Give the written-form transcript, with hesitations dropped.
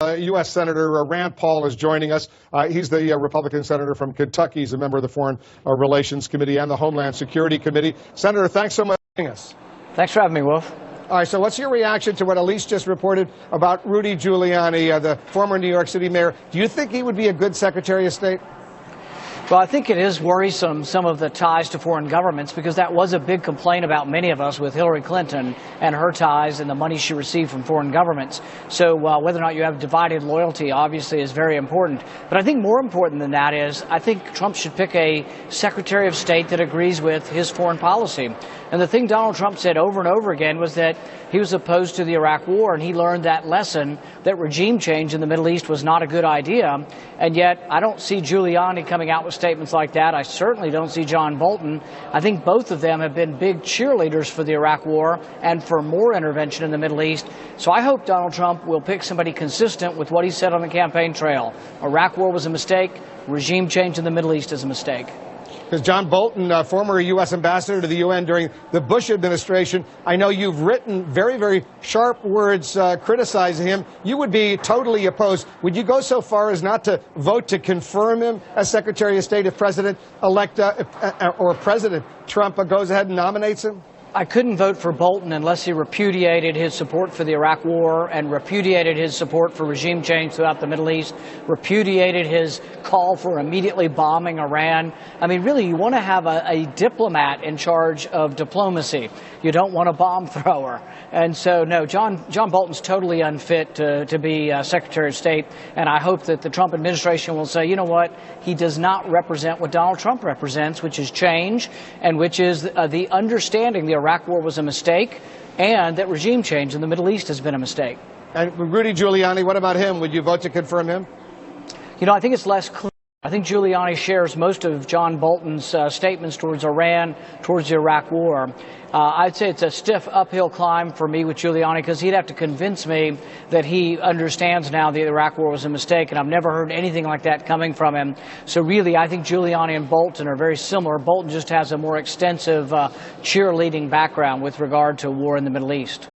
U.S. Senator Rand Paul is joining us. He's the Republican senator from Kentucky. He's a member of the Foreign Relations Committee and the Homeland Security Committee. Senator, thanks so much for joining us. Thanks for having me, Wolf. All right, so what's your reaction to what Elise just reported about Rudy Giuliani, the former New York City mayor? Do you think he would be a good Secretary of State? Well, I think it is worrisome, some of the ties to foreign governments, because that was a big complaint about many of us with Hillary Clinton and her ties and the money she received from foreign governments. So whether or not you have divided loyalty obviously is very important. But I think more important than that is I think Trump should pick a Secretary of State that agrees with his foreign policy. And the thing Donald Trump said over and over again was that he was opposed to the Iraq War, and he learned that lesson that regime change in the Middle East was not a good idea. And yet I don't see Giuliani coming out with statements like that. I certainly don't see John Bolton. I think both of them have been big cheerleaders for the Iraq War and for more intervention in the Middle East. So I hope Donald Trump will pick somebody consistent with what he said on the campaign trail. Iraq War was a mistake. Regime change in the Middle East is a mistake. Because John Bolton, former U.S. ambassador to the UN during the Bush administration, I know you've written very, very sharp words criticizing him. You would be totally opposed. Would you go so far as not to vote to confirm him as Secretary of State if President-elect or President Trump goes ahead and nominates him? I couldn't vote for Bolton unless he repudiated his support for the Iraq War and repudiated his support for regime change throughout the Middle East, repudiated his call for immediately bombing Iran. I mean, really, you want to have a diplomat in charge of diplomacy. You don't want a bomb thrower. And so, no, John Bolton's totally unfit to be Secretary of State. And I hope that the Trump administration will say, you know what, he does not represent what Donald Trump represents, which is change and which is the understanding the Iraq War was a mistake, and that regime change in the Middle East has been a mistake. And Rudy Giuliani, what about him? Would you vote to confirm him? You know, I think it's less clear. I think Giuliani shares most of John Bolton's statements towards Iran, towards the Iraq War. I'd say it's a stiff uphill climb for me with Giuliani because he'd have to convince me that he understands now the Iraq War was a mistake, and I've never heard anything like that coming from him. So really, I think Giuliani and Bolton are very similar. Bolton just has a more extensive cheerleading background with regard to war in the Middle East.